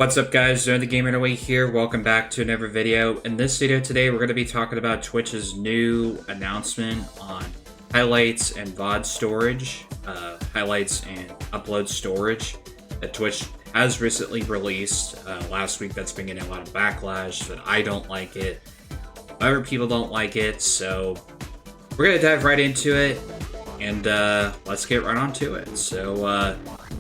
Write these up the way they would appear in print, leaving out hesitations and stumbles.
What's up guys, Zone the Gamer Away here, welcome back to another video. In this video today, we're going to be talking about Twitch's new announcement on highlights and VOD storage, highlights and upload storage that Twitch has recently released last week. That's been getting a lot of backlash, that I don't like it, other people don't like it, so we're going to dive right into it, and let's get right on to it. So,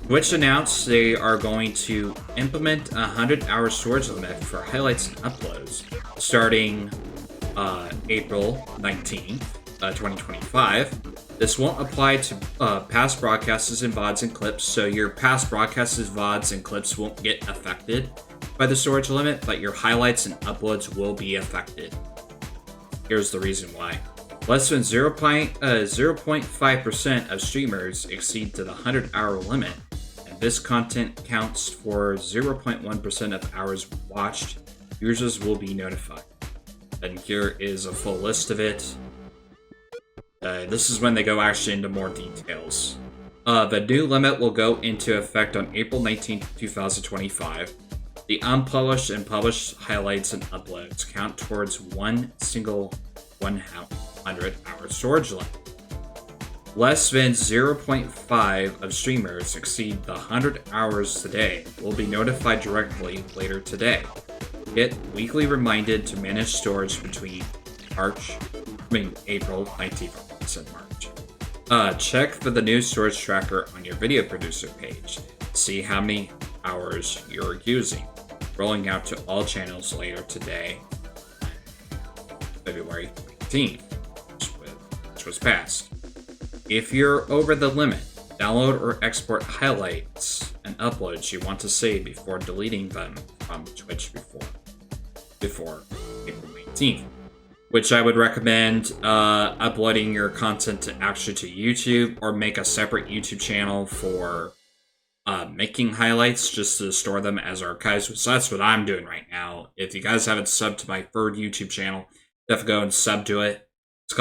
Twitch announced they are going to implement a 100-hour storage limit for highlights and uploads starting April 19th, 2025. This won't apply to past broadcasts and VODs and clips, so your past broadcasts, VODs, and clips won't get affected by the storage limit, but your highlights and uploads will be affected. Here's the reason why. Less than 0.5% of streamers exceed to the 100-hour limit. This content counts for 0.1% of hours watched. Users will be notified. And here is a full list of it. This is when they go actually into more details. The new limit will go into effect on April 19th, 2025. The unpublished and published highlights and uploads count towards one single 100-hour storage limit. Less than 0.5 of streamers exceed the 100 hours today will be notified directly later today. Get weekly reminded to manage storage between April 19th and March. Check for the new storage tracker on your video producer page. See how many hours you're using. Rolling out to all channels later today, February 19th, which was passed. If you're over the limit, download or export highlights and uploads you want to save before deleting them from Twitch before April 19th. Which I would recommend uploading your content to YouTube, or make a separate YouTube channel for making highlights just to store them as archives. So that's what I'm doing right now. If you guys haven't subbed to my third YouTube channel, definitely go and sub to it. It's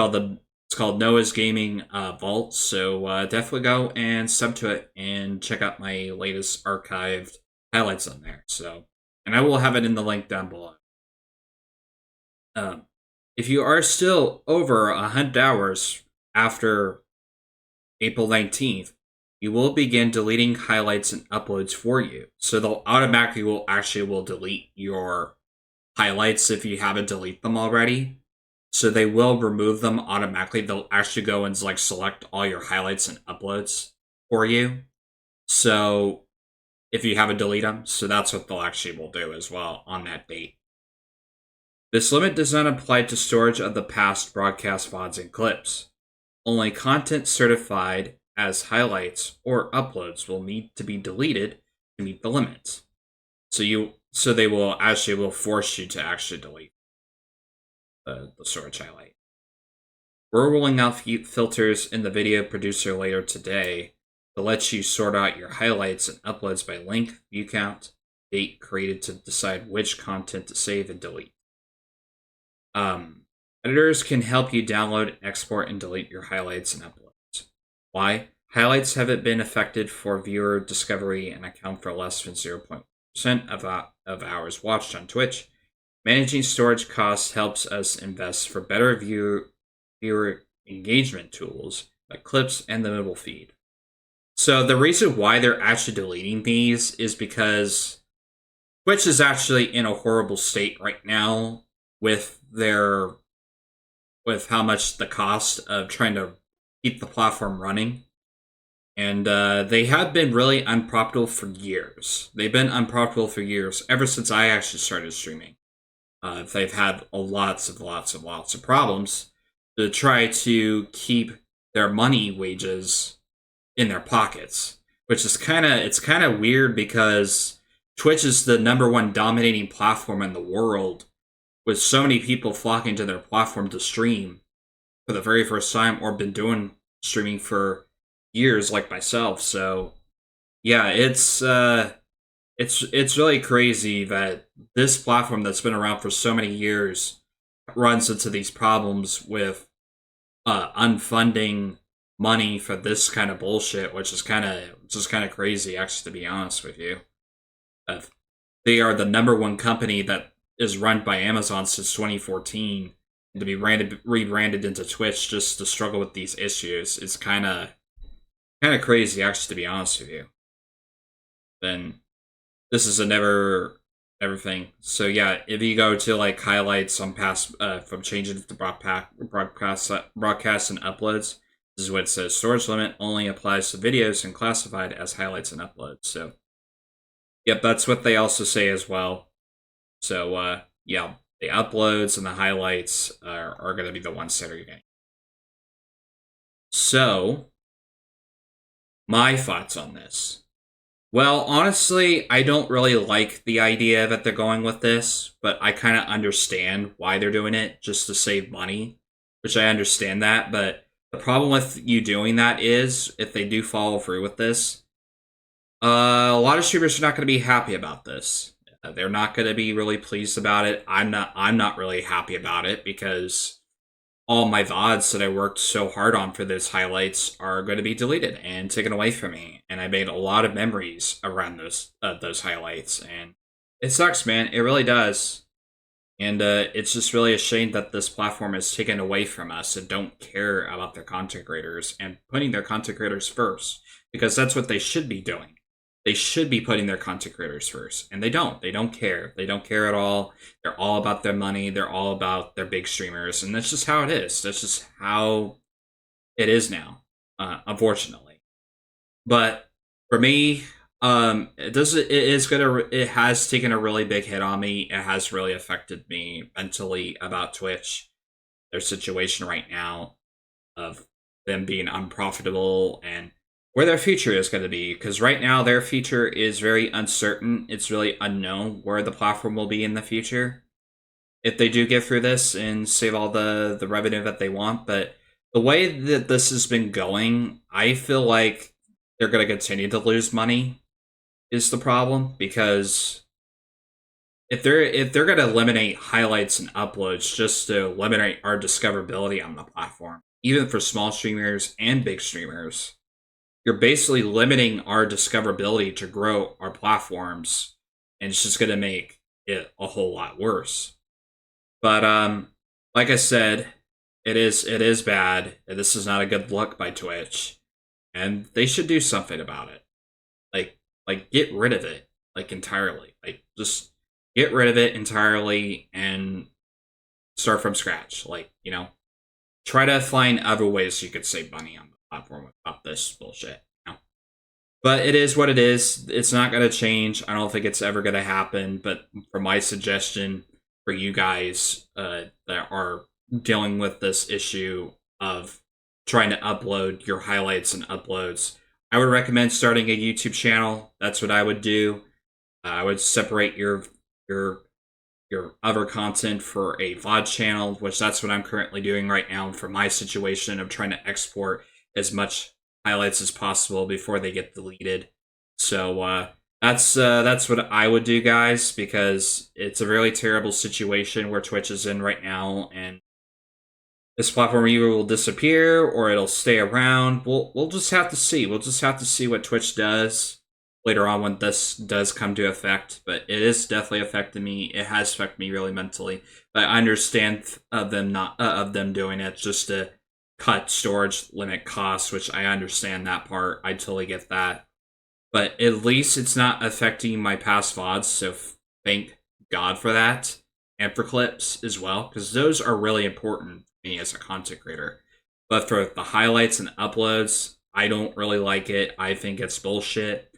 called Noah's Gaming Vault, so definitely go and sub to it and check out my latest archived highlights on there. So, and I will have it in the link down below. If you are still over 100 hours after April 19th, you will begin deleting highlights and uploads for you. So they'll automatically will delete your highlights if you haven't deleted them already. So they will remove them automatically. They'll actually go and select all your highlights and uploads for you. So if you haven't deleted them, so that's what they'll actually will do as well on that date. This limit does not apply to storage of the past broadcast VODs and clips. Only content certified as highlights or uploads will need to be deleted to meet the limits. So they will force you to actually delete the storage highlight. We're rolling out filters in the video producer later today to let you sort out your highlights and uploads by length, view count, date created to decide which content to save and delete. Editors can help you download, export, and delete your highlights and uploads. Why? Highlights haven't been affected for viewer discovery and account for less than 0.1% of hours watched on Twitch. Managing storage costs helps us invest for better viewer engagement tools like clips and the mobile feed. So the reason why they're actually deleting these is because Twitch is actually in a horrible state right now with how much the cost of trying to keep the platform running. And they have been really unprofitable for years. They've been unprofitable for years, ever since I actually started streaming. They've had lots of problems to try to keep their money wages in their pockets, which is kind of weird because Twitch is the #1 dominating platform in the world, with so many people flocking to their platform to stream for the very first time, or been doing streaming for years like myself. So yeah, it's really crazy that this platform that's been around for so many years runs into these problems with unfunding money for this kind of bullshit, which is kind of crazy, actually, to be honest with you. they are the number one company that is run by Amazon since 2014, and to be rebranded into Twitch just to struggle with these issues is kind of crazy, actually, to be honest with you. Then this is a never thing. So yeah, if you go to like highlights on past from changing it to broadcast and uploads, this is what it says: storage limit only applies to videos and classified as highlights and uploads. So yep, that's what they also say as well. So yeah, the uploads and the highlights are going to be the ones that are getting. So my thoughts on this. Well, honestly, I don't really like the idea that they're going with this, but I kind of understand why they're doing it, just to save money, which I understand that. But the problem with you doing that is, if they do follow through with this, a lot of streamers are not going to be happy about this. They're not going to be really pleased about it. I'm not really happy about it because all my VODs that I worked so hard on for those highlights are going to be deleted and taken away from me. And I made a lot of memories around those highlights, and it sucks, man. It really does. And it's just really a shame that this platform is taken away from us and don't care about their content creators and putting their content creators first, because that's what they should be doing. They should be putting their content creators first, and they don't. They don't care. They don't care at all. They're all about their money. They're all about their big streamers, and that's just how it is. That's just how it is now, unfortunately. But for me, it has taken a really big hit on me. It has really affected me mentally about Twitch, their situation right now of them being unprofitable and where their future is going to be, because right now their future is very uncertain. It's really unknown where the platform will be in the future if they do get through this and save all the revenue that they want. But the way that this has been going, I feel like they're going to continue to lose money is the problem, because if they're going to eliminate highlights and uploads just to eliminate our discoverability on the platform, even for small streamers and big streamers, you're basically limiting our discoverability to grow our platforms, and it's just going to make it a whole lot worse. But like I said, it is bad. This is not a good look by Twitch, and they should do something about it. Like get rid of it, like, entirely. Like, just get rid of it entirely and start from scratch. Like, try to find other ways you could save money on the platform without this bullshit. But it is what it is. It's not going to change. I don't think it's ever going to happen. But for my suggestion for you guys that are dealing with this issue of trying to upload your highlights and uploads, I would recommend starting a YouTube channel. That's what I would do. I would separate your other content for a VOD channel, which that's what I'm currently doing right now for my situation of trying to export as much highlights as possible before they get deleted. So that's what I would do, guys, because it's a really terrible situation where Twitch is in right now, and this platform either will disappear or it'll stay around. We'll just have to see. We'll just have to see what Twitch does later on when this does come to effect. But it is definitely affecting me. It has affected me really mentally. But I understand of them doing it just to cut storage limit costs, which I understand that part. I totally get that. But at least it's not affecting my past VODs, so thank God for that. And for clips as well, because those are really important to me as a content creator. But for the highlights and uploads, I don't really like it. I think it's bullshit.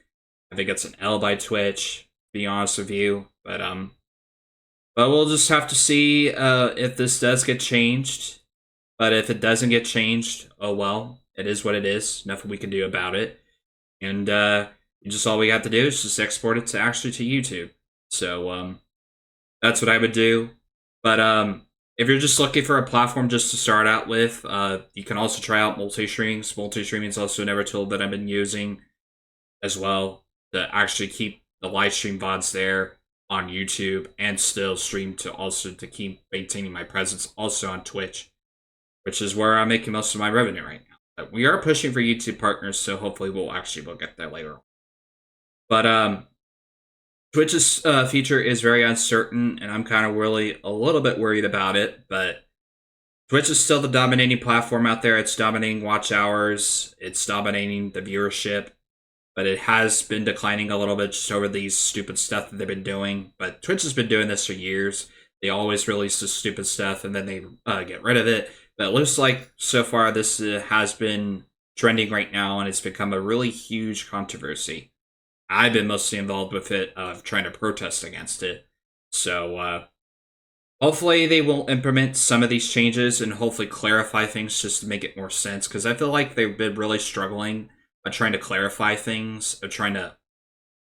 I think it's an L by Twitch, to be honest with you. But we'll just have to see if this does get changed. But if it doesn't get changed, oh well, it is what it is. Nothing we can do about it. And just all we have to do is just export it to YouTube. So that's what I would do. But if you're just looking for a platform just to start out with, you can also try out multi-streaming. Multi-streaming is also another tool that I've been using as well to actually keep the live stream VODs there on YouTube and still stream to keep maintaining my presence also on Twitch, which is where I'm making most of my revenue right now. But we are pushing for YouTube partners, so hopefully we'll get there later on. But Twitch's future is very uncertain, and I'm kind of really a little bit worried about it. But Twitch is still the dominating platform out there. It's dominating watch hours. It's dominating the viewership. But it has been declining a little bit just over these stupid stuff that they've been doing. But Twitch has been doing this for years. They always release this stupid stuff and then they get rid of it. But it looks like so far this has been trending right now, and it's become a really huge controversy. I've been mostly involved with it, of trying to protest against it. So hopefully they will implement some of these changes and hopefully clarify things just to make it more sense. Because I feel like they've been really struggling at trying to clarify things, of trying to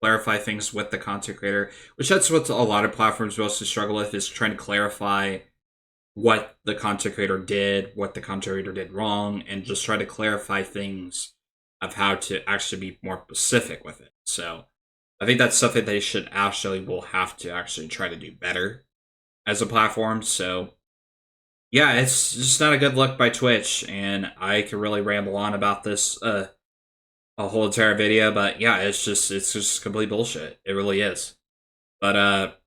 clarify things with the content creator, which that's what a lot of platforms mostly struggle with, is trying to clarify what the content creator did, what the content creator did wrong, and just try to clarify things of how to actually be more specific with it. So I think that's something they should actually will have to actually try to do better as a platform. So yeah, it's just not a good look by Twitch, and I could really ramble on about this a whole entire video, but yeah, it's just complete bullshit. It really is. But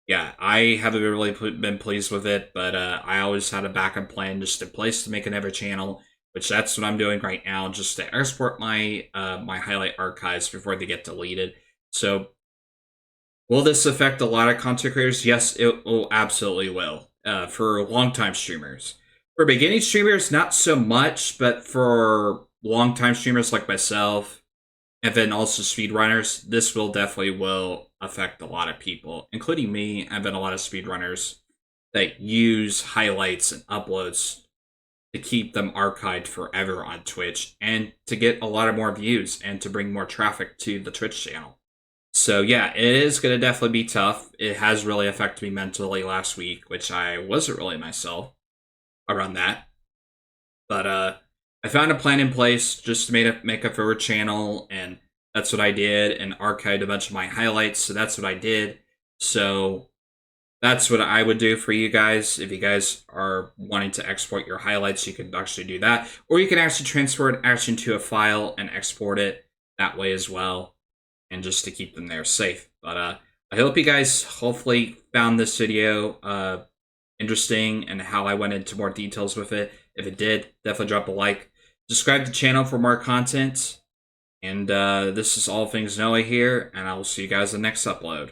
yeah, I haven't really been pleased with it, but I always had a backup plan just in place to make another channel, which that's what I'm doing right now, just to export my my highlight archives before they get deleted. So will this affect a lot of content creators? Yes, it will, absolutely will. For long-time streamers. For beginning streamers, not so much, but for long-time streamers like myself, and then also speedrunners, this will definitely will affect a lot of people, including me. I've been a lot of speedrunners that use highlights and uploads to keep them archived forever on Twitch and to get a lot of more views and to bring more traffic to the Twitch channel. So yeah, it is going to definitely be tough. It has really affected me mentally last week, which I wasn't really myself around that. But I found a plan in place just to make a forward channel, and that's what I did, and archived a bunch of my highlights, so that's what I did. So that's what I would do for you guys. If you guys are wanting to export your highlights, you can actually do that. Or you can actually transfer it actually into a file and export it that way as well, and just to keep them there safe. But I hope you guys hopefully found this video interesting and how I went into more details with it. If it did, definitely drop a like. Subscribe to the channel for more content. And this is All Things Noah here, and I will see you guys in the next upload.